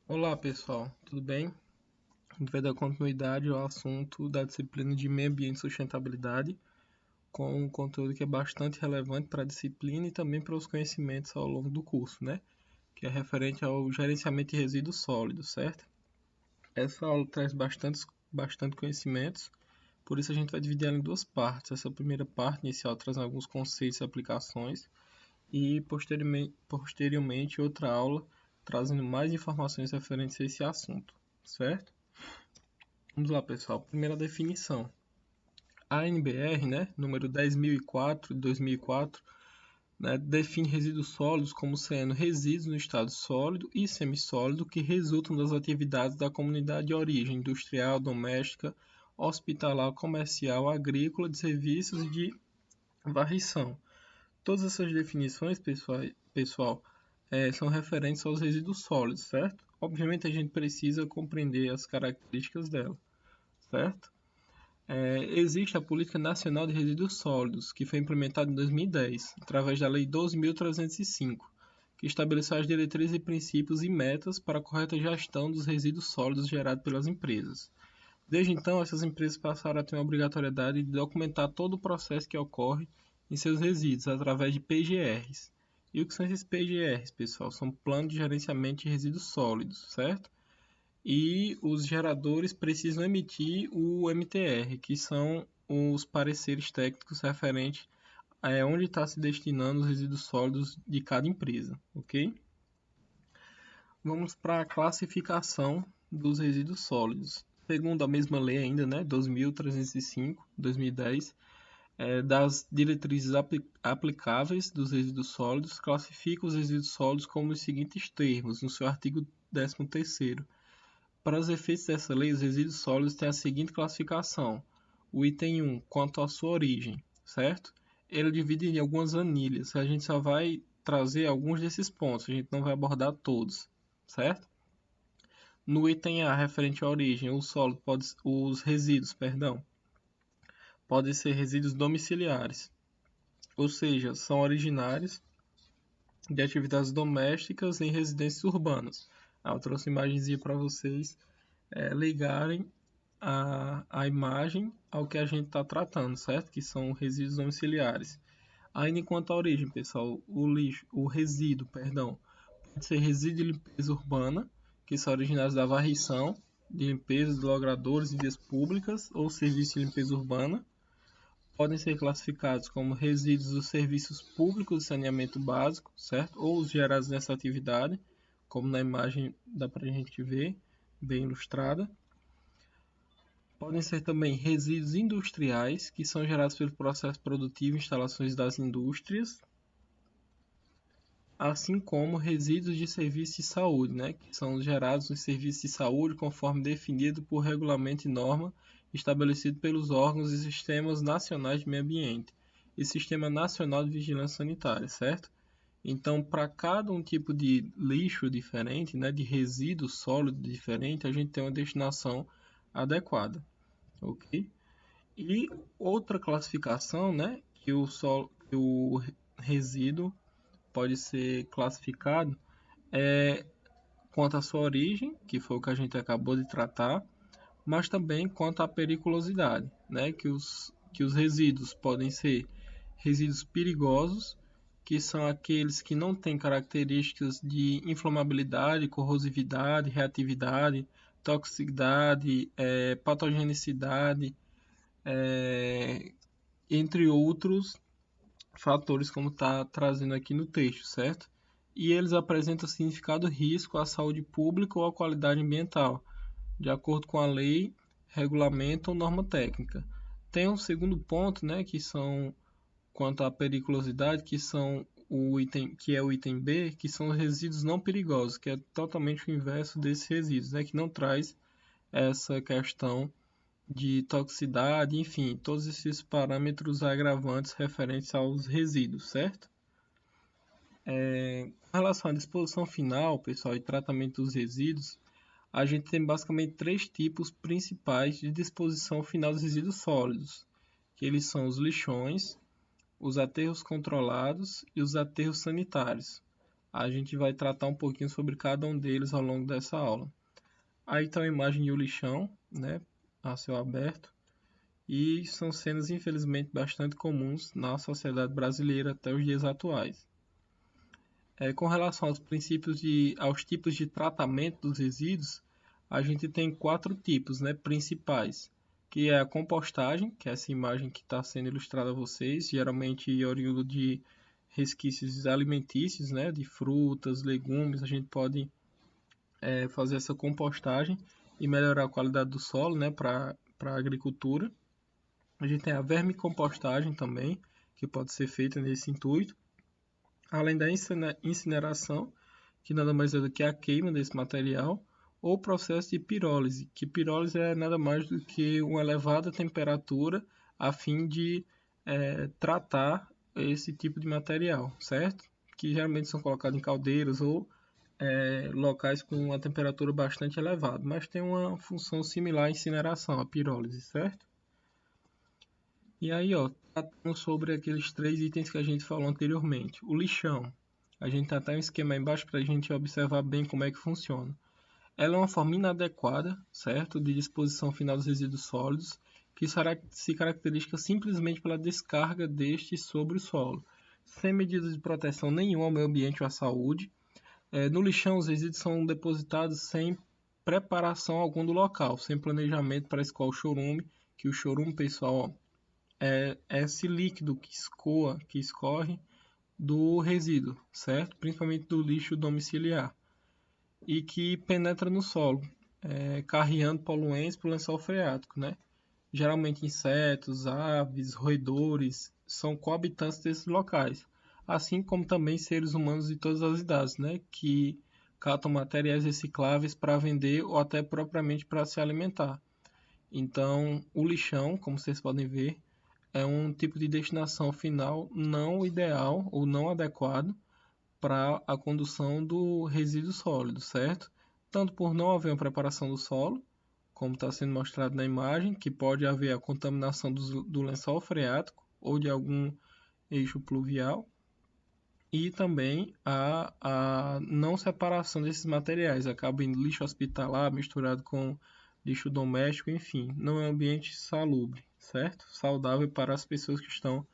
Olá pessoal, tudo bem? A gente vai dar continuidade ao assunto da disciplina de Meio Ambiente e Sustentabilidade, com um conteúdo que é bastante relevante para a disciplina e também para os conhecimentos ao longo do curso, né? Que é referente ao gerenciamento de resíduos sólidos, certo? Essa aula traz bastante conhecimentos, por isso a gente vai dividir ela em duas partes. Essa primeira parte inicial traz alguns conceitos e aplicações, e posteriormente outra aula trazendo mais informações referentes a esse assunto, certo? Vamos lá, pessoal. Primeira definição. A ANBR, né, número 10.004 de 2004, né, define resíduos sólidos como sendo resíduos no estado sólido e semissólido que resultam das atividades da comunidade de origem industrial, doméstica, hospitalar, comercial, agrícola, de serviços e de varrição. Todas essas definições, pessoal, são referentes aos resíduos sólidos, certo? Obviamente a gente precisa compreender as características dela, certo? Existe a Política Nacional de Resíduos Sólidos, que foi implementada em 2010, através da Lei 12.305, que estabeleceu as diretrizes e princípios e metas para a correta gestão dos resíduos sólidos gerados pelas empresas. Desde então, essas empresas passaram a ter uma obrigatoriedade de documentar todo o processo que ocorre em seus resíduos através de PGRs. E o que são esses PGRs, pessoal? São Planos de Gerenciamento de Resíduos Sólidos, certo? E os geradores precisam emitir o MTR, que são os pareceres técnicos referentes a onde está se destinando os resíduos sólidos de cada empresa, ok? Vamos para a classificação dos resíduos sólidos. Segundo a mesma lei ainda, né, 2.305, 2010, das diretrizes aplicáveis dos resíduos sólidos, classifica os resíduos sólidos como os seguintes termos, no seu artigo 13º. Para os efeitos dessa lei, os resíduos sólidos têm a seguinte classificação. O item 1, quanto à sua origem, certo? Ele divide em algumas anilhas. A gente só vai trazer alguns desses pontos, a gente não vai abordar todos, certo? No item A, referente à origem, os resíduos, podem ser resíduos domiciliares, ou seja, são originários de atividades domésticas em residências urbanas. Eu trouxe uma imagenzinha para vocês ligarem a imagem ao que a gente está tratando, certo? Que são resíduos domiciliares. Ainda enquanto à origem, pessoal, o resíduo, pode ser resíduo de limpeza urbana, que são originários da varrição, de limpeza de logradouros e vias públicas ou serviço de limpeza urbana. Podem ser classificados como resíduos dos serviços públicos de saneamento básico, certo? Ou os gerados nessa atividade, como na imagem dá para a gente ver, bem ilustrada. Podem ser também resíduos industriais, que são gerados pelo processo produtivo em instalações das indústrias, assim como resíduos de serviços de saúde, né, que são gerados nos serviços de saúde conforme definido por regulamento e norma estabelecido pelos órgãos e sistemas nacionais de meio ambiente e Sistema Nacional de Vigilância Sanitária, certo? Então, para cada um tipo de lixo diferente, né, de resíduo sólido diferente, a gente tem uma destinação adequada, ok? E outra classificação, né, que o resíduo pode ser classificado é quanto à sua origem, que foi o que a gente acabou de tratar, mas também quanto à periculosidade, né, que os resíduos podem ser resíduos perigosos, que são aqueles que não têm características de inflamabilidade, corrosividade, reatividade, toxicidade, patogenicidade, entre outros fatores, como está trazendo aqui no texto, certo? E eles apresentam significado risco à saúde pública ou à qualidade ambiental, de acordo com a lei, regulamento ou norma técnica. Tem um segundo ponto, né, que são quanto à periculosidade, que é o item B, que são os resíduos não perigosos, que é totalmente o inverso desses resíduos, né, que não traz essa questão de toxicidade, enfim, todos esses parâmetros agravantes referentes aos resíduos, certo? Com relação à disposição final, pessoal, e tratamento dos resíduos, a gente tem basicamente três tipos principais de disposição final dos resíduos sólidos, que eles são os lixões, os aterros controlados e os aterros sanitários. A gente vai tratar um pouquinho sobre cada um deles ao longo dessa aula. Aí está a imagem de um lixão, né, a céu aberto, e são cenas infelizmente bastante comuns na sociedade brasileira até os dias atuais. Com relação aos tipos de tratamento dos resíduos, a gente tem 4 tipos, né, principais, que é a compostagem, que é essa imagem que está sendo ilustrada a vocês, geralmente oriundo de resquícios alimentícios, né, de frutas, legumes. A gente pode fazer essa compostagem e melhorar a qualidade do solo, né, para a agricultura. A gente tem a vermicompostagem também, que pode ser feita nesse intuito, além da incineração, que nada mais é do que a queima desse material, ou o processo de pirólise, que pirólise é nada mais do que uma elevada temperatura a fim de tratar esse tipo de material, certo? Que geralmente são colocados em caldeiras ou locais com uma temperatura bastante elevada, mas tem uma função similar à incineração, a pirólise, certo? E aí, ó, tratando sobre aqueles 3 itens que a gente falou anteriormente. O lixão. A gente tá até um esquema aí embaixo para a gente observar bem como é que funciona. Ela é uma forma inadequada, certo, de disposição final dos resíduos sólidos, que se caracteriza simplesmente pela descarga destes sobre o solo, sem medidas de proteção nenhuma ao meio ambiente ou à saúde. No lixão, os resíduos são depositados sem preparação algum do local, sem planejamento para escoar o chorume, que o chorume, pessoal, é esse líquido que escorre do resíduo, certo? Principalmente do lixo domiciliar, e que penetra no solo, carreando poluentes para o lençol freático, né? Geralmente insetos, aves, roedores são coabitantes desses locais, assim como também seres humanos de todas as idades, né? Que catam materiais recicláveis para vender ou até propriamente para se alimentar. Então, o lixão, como vocês podem ver, é um tipo de destinação final não ideal ou não adequado para a condução do resíduo sólido, certo? Tanto por não haver uma preparação do solo, como está sendo mostrado na imagem, que pode haver a contaminação do lençol freático ou de algum eixo pluvial, e também a não separação desses materiais, acaba indo lixo hospitalar misturado com lixo doméstico, enfim, não é um ambiente salubre, certo? Saudável para as pessoas que estão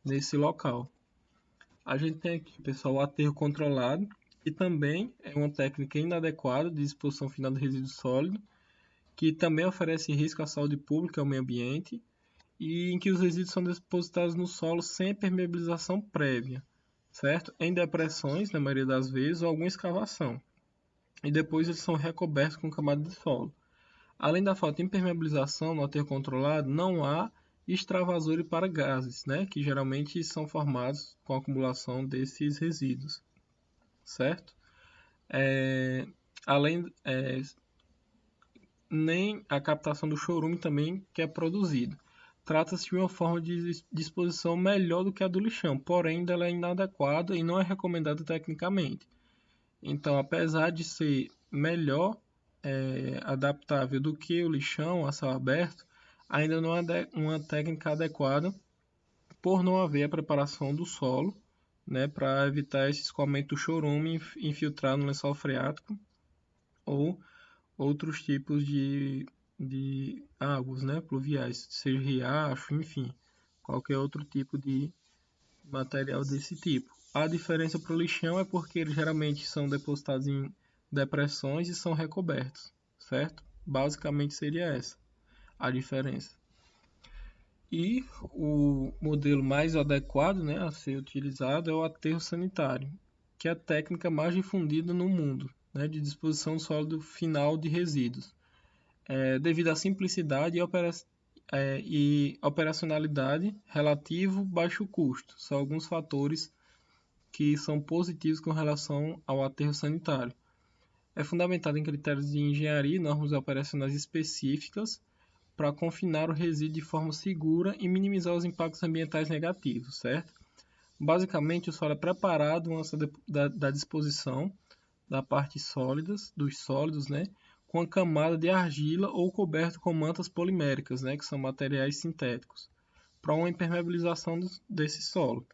nesse local. A gente tem aqui, pessoal, o aterro controlado, que também é uma técnica inadequada de disposição final de resíduo sólido, que também oferece risco à saúde pública e ao meio ambiente, e em que os resíduos são depositados no solo sem permeabilização prévia, certo? Em depressões, na maioria das vezes, ou alguma escavação. E depois eles são recobertos com camada de solo. Além da falta de impermeabilização no aterro controlado, não há extravasores para gases, né, que geralmente são formados com a acumulação desses resíduos, certo? Nem a captação do chorume também que é produzido. Trata-se de uma forma de disposição melhor do que a do lixão, porém ela é inadequada e não é recomendada tecnicamente. Então, apesar de ser melhor adaptável do que o lixão a céu aberto, ainda não é uma técnica adequada por não haver a preparação do solo, né, para evitar esse escoamento do chorume infiltrar no lençol freático ou outros tipos de águas, né, pluviais, seja riacho, enfim, qualquer outro tipo de material desse tipo. A diferença para o lixão é porque eles geralmente são depositados em depressões e são recobertos, certo? Basicamente seria essa a diferença. E o modelo mais adequado, né, a ser utilizado é o aterro sanitário, que é a técnica mais difundida no mundo, né, de disposição sólido final de resíduos. Devido à simplicidade e operacionalidade relativo baixo custo. São alguns fatores que são positivos com relação ao aterro sanitário. É fundamentado em critérios de engenharia e normas operacionais específicas para confinar o resíduo de forma segura e minimizar os impactos ambientais negativos, certo? Basicamente, o solo é preparado antes da disposição da parte dos sólidos, né, com a camada de argila ou coberto com mantas poliméricas, né, que são materiais sintéticos, para uma impermeabilização desse solo.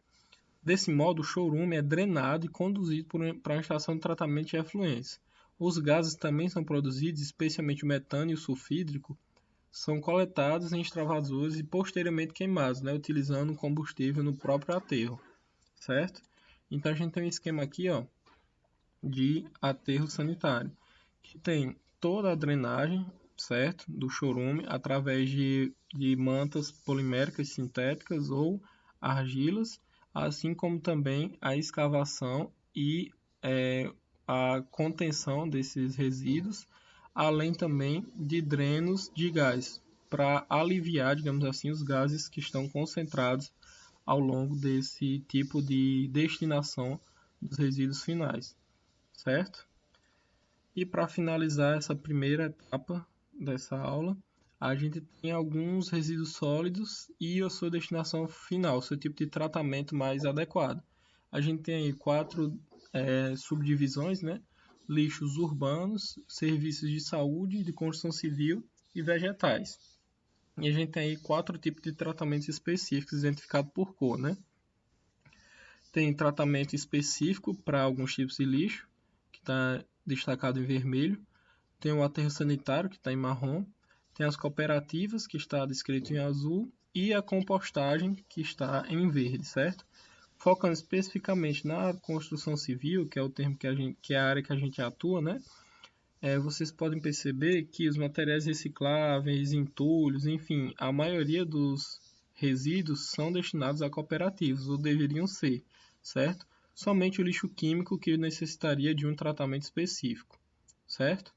Desse modo, o chorume é drenado e conduzido para uma estação de tratamento de efluentes. Os gases também são produzidos, especialmente o metano e o sulfídrico, são coletados em extravasuras e posteriormente queimados, né, utilizando combustível no próprio aterro, certo? Então a gente tem um esquema aqui, ó, de aterro sanitário, que tem toda a drenagem, certo, do chorume através de mantas poliméricas sintéticas ou argilas, assim como também a escavação e a contenção desses resíduos, além também de drenos de gás, para aliviar, digamos assim, os gases que estão concentrados ao longo desse tipo de destinação dos resíduos finais, certo? E para finalizar essa primeira etapa dessa aula, a gente tem alguns resíduos sólidos e a sua destinação final, seu tipo de tratamento mais adequado. A gente tem aí 4 subdivisões, né? Lixos urbanos, serviços de saúde, de construção civil e vegetais. E a gente tem aí 4 tipos de tratamentos específicos identificados por cor, né? Tem tratamento específico para alguns tipos de lixo, que está destacado em vermelho. Tem o aterro sanitário, que está em marrom. Tem as cooperativas, que está descrito em azul. E a compostagem, que está em verde, certo? Focando especificamente na construção civil, que é o termo que é a área que a gente atua, né? Vocês podem perceber que os materiais recicláveis, entulhos, enfim, a maioria dos resíduos são destinados a cooperativas, ou deveriam ser, certo? Somente o lixo químico que necessitaria de um tratamento específico, certo?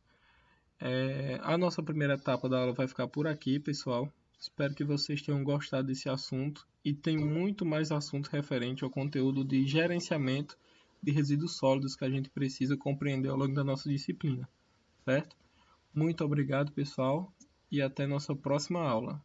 A nossa primeira etapa da aula vai ficar por aqui, pessoal. Espero que vocês tenham gostado desse assunto e tem muito mais assunto referente ao conteúdo de gerenciamento de resíduos sólidos que a gente precisa compreender ao longo da nossa disciplina, certo? Muito obrigado, pessoal, e até nossa próxima aula.